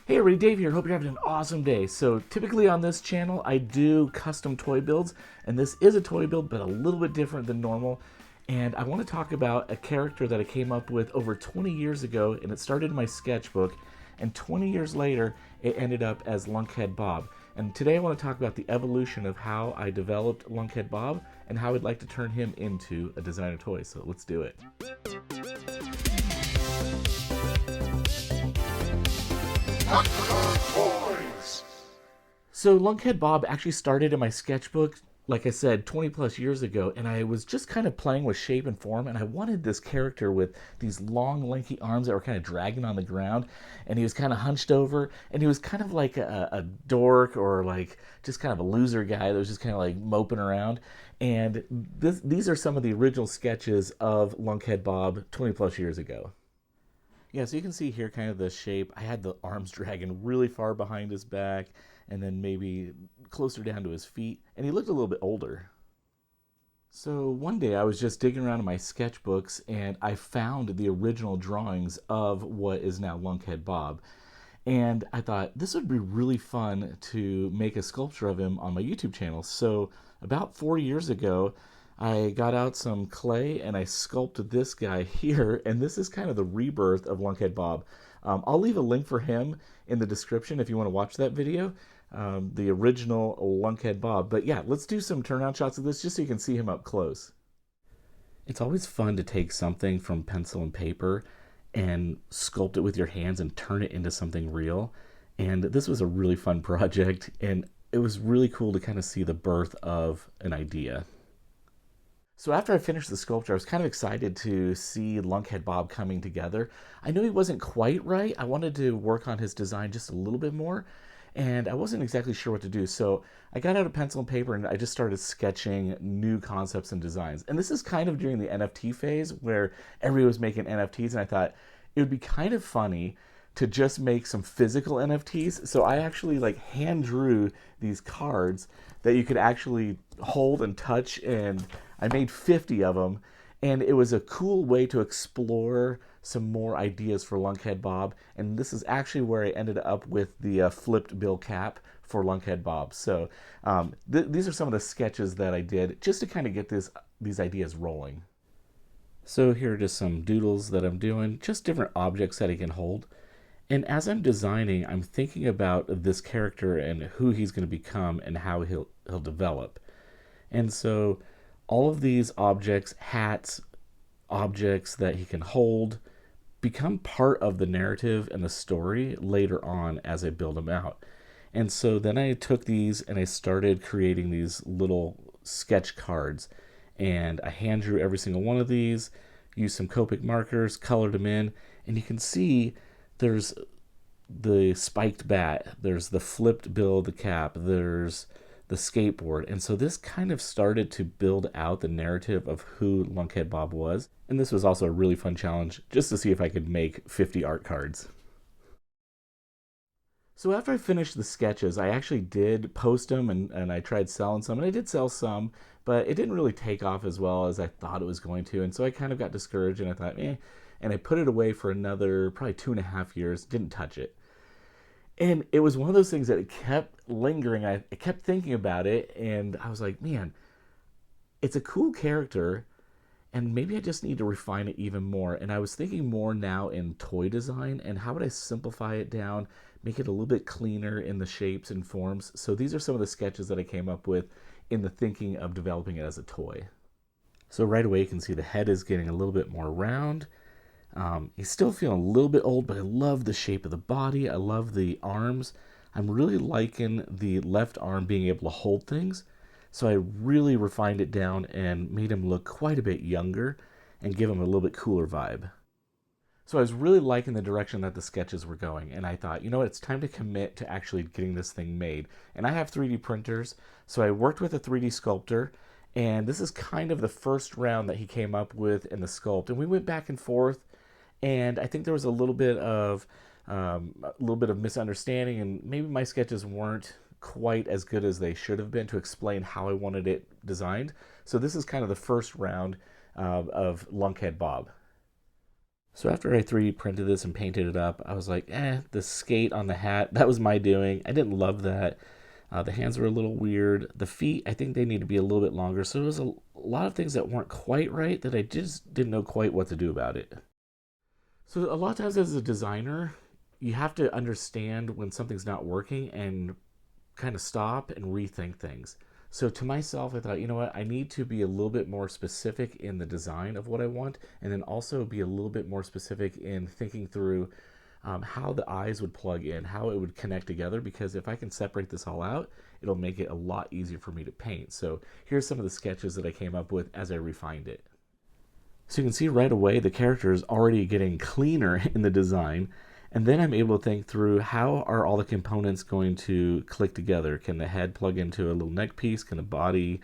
Hey everybody, Dave here. Hope you're having an awesome day. So typically on this channel, I do custom toy builds, and this is a toy build, but a little bit different than normal. And I want to talk about a character that I came up with over 20 years ago, and it started in my sketchbook, and 20 years later, it ended up as Lunkhead Bob. And today I want to talk about the evolution of how I developed Lunkhead Bob and how I'd like to turn him into a designer toy. So let's do it. So Lunkhead Bob actually started in my sketchbook, like I said, 20 plus years ago, and I was just kind of playing with shape and form, and I wanted this character with these long, lanky arms that were kind of dragging on the ground, and he was kind of hunched over, and he was kind of like a dork or like just kind of a loser guy that was just kind of like moping around. And these are some of the original sketches of Lunkhead Bob 20 plus years ago. Yeah, so you can see here kind of the shape. I had the arms dragging really far behind his back and then maybe closer down to his feet, and he looked a little bit older. So one day I was just digging around in my sketchbooks and I found the original drawings of what is now Lunkhead Bob. And I thought this would be really fun to make a sculpture of him on my YouTube channel. So about 4 years ago, I got out some clay and I sculpted this guy here, and this is kind of the rebirth of Lunkhead Bob. I'll leave a link for him in the description if you want to watch that video, the original Lunkhead Bob. But yeah, let's do some turnaround shots of this just so you can see him up close. It's always fun to take something from pencil and paper and sculpt it with your hands and turn it into something real. And this was a really fun project, and it was really cool to kind of see the birth of an idea. So after I finished the sculpture, I was kind of excited to see Lunkhead Bob coming together. I knew he wasn't quite right. I wanted to work on his design just a little bit more, and I wasn't exactly sure what to do. So I got out a pencil and paper and I just started sketching new concepts and designs. And this is kind of during the NFT phase where everybody was making NFTs, and I thought it would be kind of funny to just make some physical NFTs. So I actually like hand drew these cards that you could actually hold and touch, and I made 50 of them, and it was a cool way to explore some more ideas for Lunkhead Bob. And this is actually where I ended up with the flipped bill cap for Lunkhead Bob. So these are some of the sketches that I did just to kind of get these ideas rolling. So here are just some doodles that I'm doing, just different objects that he can hold. And as I'm designing, I'm thinking about this character and who he's going to become and how he'll develop. And so all of these objects, hats, objects that he can hold, become part of the narrative and the story later on as I build them out. And so then I took these and I started creating these little sketch cards, and I hand drew every single one of these, used some Copic markers, colored them in, and you can see there's the spiked bat, there's the flipped bill, the cap, there's the skateboard. And so this kind of started to build out the narrative of who Lunkhead Bob was. And this was also a really fun challenge just to see if I could make 50 art cards. So after I finished the sketches, I actually did post them, and I tried selling some, and I did sell some, but it didn't really take off as well as I thought it was going to. And so I kind of got discouraged, and I thought, and I put it away for another probably 2.5 years, didn't touch it. And it was one of those things that it kept lingering. I kept thinking about it, and I was like, man, it's a cool character, and maybe I just need to refine it even more. And I was thinking more now in toy design, and how would I simplify it down, make it a little bit cleaner in the shapes and forms. So these are some of the sketches that I came up with in the thinking of developing it as a toy. So right away you can see the head is getting a little bit more round. He's still feeling a little bit old, but I love the shape of the body. I love the arms. I'm really liking the left arm being able to hold things. So I really refined it down and made him look quite a bit younger and give him a little bit cooler vibe. So I was really liking the direction that the sketches were going, and I thought, you know what, it's time to commit to actually getting this thing made. And I have 3D printers, so I worked with a 3D sculptor, and this is kind of the first round that he came up with in the sculpt. And we went back and forth, and I think there was a little bit of misunderstanding, and maybe my sketches weren't quite as good as they should have been to explain how I wanted it designed. So this is kind of the first round of Lunkhead Bob. So after I 3D printed this and painted it up, I was like, the skate on the hat, that was my doing. I didn't love that. The hands were a little weird. The feet, I think they need to be a little bit longer. So there was a lot of things that weren't quite right that I just didn't know quite what to do about it. So a lot of times as a designer, you have to understand when something's not working and kind of stop and rethink things. So to myself, I thought, you know what, I need to be a little bit more specific in the design of what I want, and then also be a little bit more specific in thinking through how the eyes would plug in, how it would connect together, because if I can separate this all out, it'll make it a lot easier for me to paint. So here's some of the sketches that I came up with as I refined it. So you can see right away the character is already getting cleaner in the design. And then I'm able to think through how are all the components going to click together. Can the head plug into a little neck piece? Can the body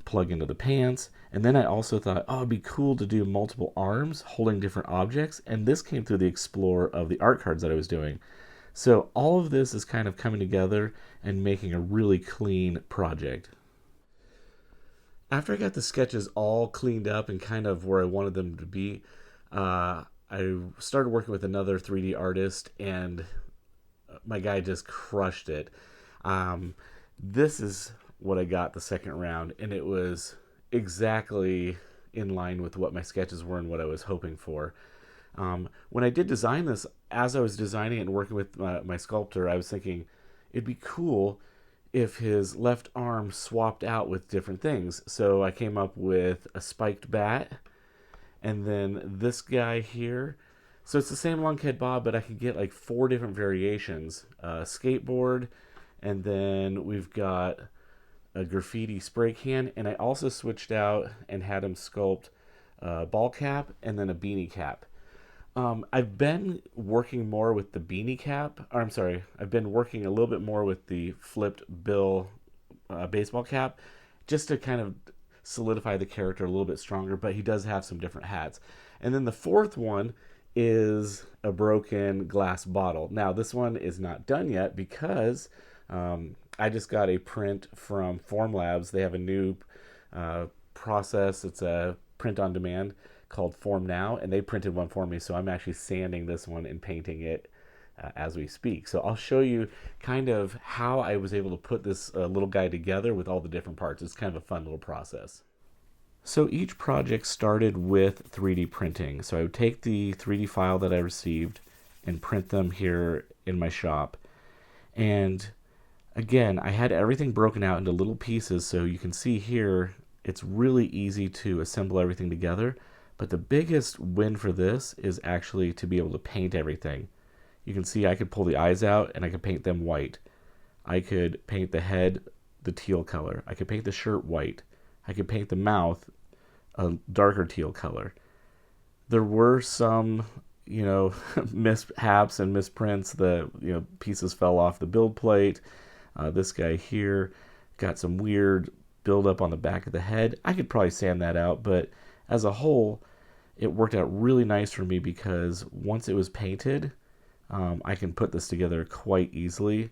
plug into the pants? And then I also thought, oh, it'd be cool to do multiple arms holding different objects. And this came through the explore of the art cards that I was doing. So all of this is kind of coming together and making a really clean project. After I got the sketches all cleaned up and kind of where I wanted them to be, I started working with another 3D artist, and my guy just crushed it. This is what I got the second round, and it was exactly in line with what my sketches were and what I was hoping for. When I did design this, as I was designing it and working with my sculptor, I was thinking it'd be cool if his left arm swapped out with different things. So I came up with a spiked bat, and then this guy here. So it's the same Lunkhead Bob, but I can get like 4 different variations. Skateboard, and then we've got a graffiti spray can, and I also switched out and had him sculpt a ball cap and then a beanie cap. I've been working more with the beanie cap. Or I'm sorry, I've been working a little bit more with the flipped bill baseball cap, just to kind of solidify the character a little bit stronger. But he does have some different hats. And then the fourth one is a broken glass bottle. Now this one is not done yet because I just got a print from Formlabs. They have a new process. It's a print on demand called Form Now, and they printed one for me, so I'm actually sanding this one and painting it as we speak. So I'll show you kind of how I was able to put this little guy together with all the different parts. It's kind of a fun little process. So each project started with 3D printing. So I would take the 3D file that I received and print them here in my shop. And again, I had everything broken out into little pieces, so you can see here it's really easy to assemble everything together. But the biggest win for this is actually to be able to paint everything. You can see I could pull the eyes out and I could paint them white. I could paint the head the teal color. I could paint the shirt white. I could paint the mouth a darker teal color. There were some, mishaps and misprints. The pieces fell off the build plate. This guy here got some weird buildup on the back of the head. I could probably sand that out, but as a whole, it worked out really nice for me because once it was painted, I can put this together quite easily.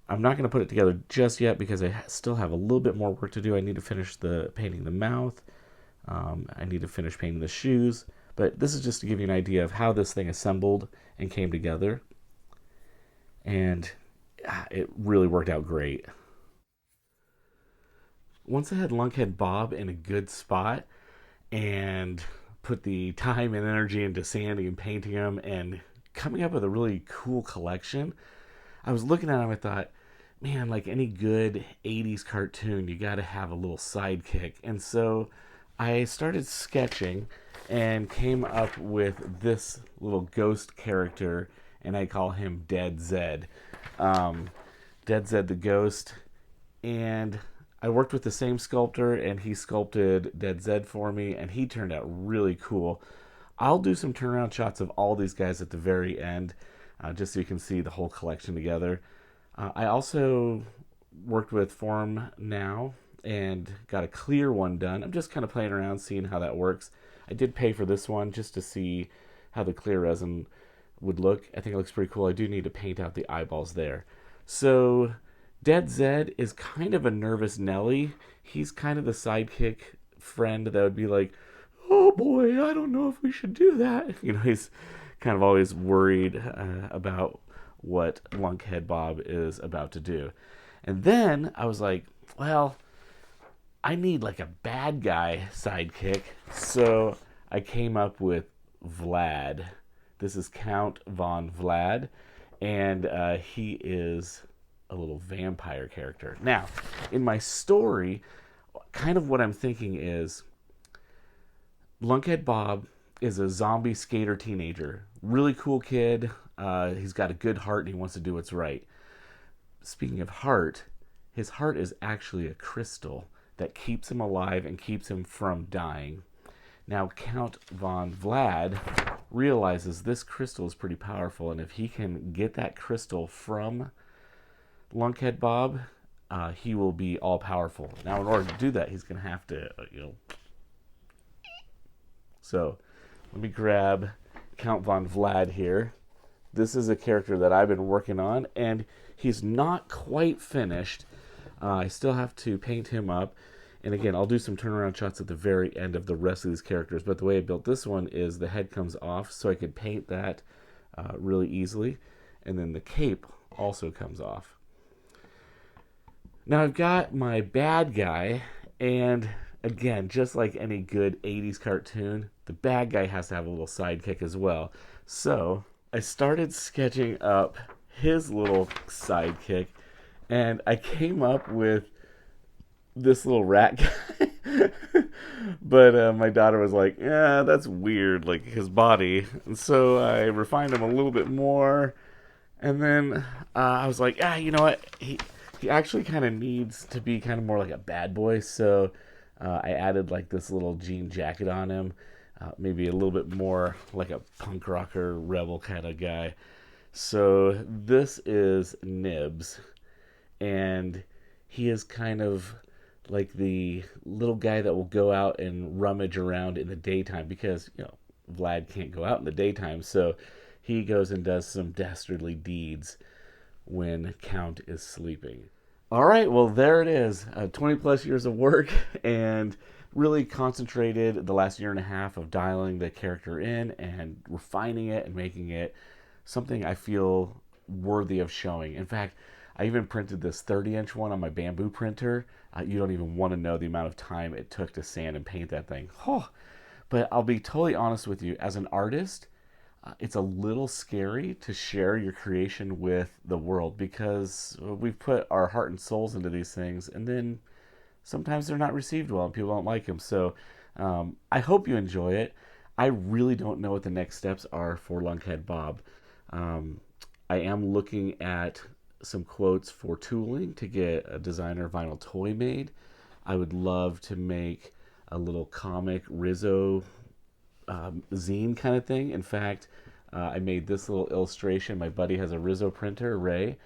I'm not going to put it together just yet because I still have a little bit more work to do. I need to finish painting the mouth. I need to finish painting the shoes. But this is just to give you an idea of how this thing assembled and came together. And it really worked out great. Once I had Lunkhead Bob in a good spot and put the time and energy into sanding and painting him and coming up with a really cool collection, I was looking at him and I thought, man, like any good 80s cartoon, you got to have a little sidekick. And so I started sketching and came up with this little ghost character, and I call him Dead Zed. Dead Zed the Ghost. And I worked with the same sculptor, and he sculpted Dead Zed for me, and he turned out really cool. I'll do some turnaround shots of all these guys at the very end, just so you can see the whole collection together. I also worked with Form Now and got a clear one done. I'm just kind of playing around, seeing how that works. I did pay for this one just to see how the clear resin would look. I think it looks pretty cool. I do need to paint out the eyeballs there. So Dead Zed is kind of a nervous Nelly. He's kind of the sidekick friend that would be like, oh boy, I don't know if we should do that. He's kind of always worried about what Lunkhead Bob is about to do. And then I was like, well, I need like a bad guy sidekick. So I came up with Vlad. This is Count von Vlad, and he is a little vampire character. Now, in my story, kind of what I'm thinking is Lunkhead Bob is a zombie skater teenager. Really cool kid. He's got a good heart and he wants to do what's right. Speaking of heart, his heart is actually a crystal that keeps him alive and keeps him from dying. Now, Count von Vlad realizes this crystal is pretty powerful, and if he can get that crystal from Lunkhead Bob, he will be all powerful. Now, in order to do that, he's going to have to, So, let me grab Count von Vlad here. This is a character that I've been working on, and he's not quite finished. I still have to paint him up. And again, I'll do some turnaround shots at the very end of the rest of these characters. But the way I built this one is the head comes off, so I could paint that really easily. And then the cape also comes off. Now I've got my bad guy, and again, just like any good 80s cartoon, the bad guy has to have a little sidekick as well. So I started sketching up his little sidekick, and I came up with this little rat guy. But my daughter was like, yeah, that's weird, like his body. And so I refined him a little bit more. And then I was like, you know what? He actually kind of needs to be kind of more like a bad boy. So I added like this little jean jacket on him. Maybe a little bit more like a punk rocker rebel kind of guy. So this is Nibs. And he is kind of like the little guy that will go out and rummage around in the daytime because, Vlad can't go out in the daytime. So he goes and does some dastardly deeds when Count is sleeping. All right, well, there it is. 20 plus years of work and really concentrated the last year and a half of dialing the character in and refining it and making it something I feel worthy of showing. In fact, I even printed this 30-inch one on my bamboo printer. You don't even want to know the amount of time it took to sand and paint that thing. But I'll be totally honest with you. As an artist, it's a little scary to share your creation with the world because we've put our heart and souls into these things, and then sometimes they're not received well and people don't like them. So I hope you enjoy it. I really don't know what the next steps are for Lunkhead Bob. I am looking at some quotes for tooling to get a designer vinyl toy made. I would love to make a little comic Rizzo zine kind of thing. In fact, I made this little illustration. My buddy has a Rizzo printer, Ray,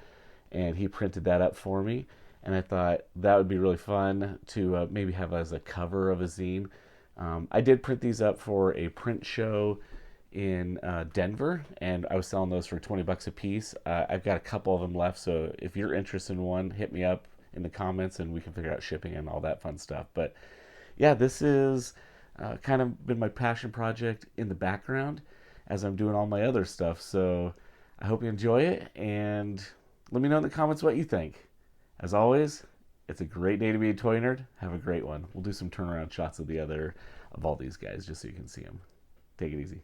and he printed that up for me. And I thought that would be really fun to maybe have as a cover of a zine. I did print these up for a print show in Denver, and I was selling those for $20 a piece. I've got a couple of them left, so if you're interested in one, hit me up in the comments and we can figure out shipping and all that fun stuff. But yeah, this is kind of been my passion project in the background as I'm doing all my other stuff. So I hope you enjoy it, and let me know in the comments what you think. As always, it's a great day to be a toy nerd. Have a great one. We'll do some turnaround shots of all these guys just so you can see them. Take it easy.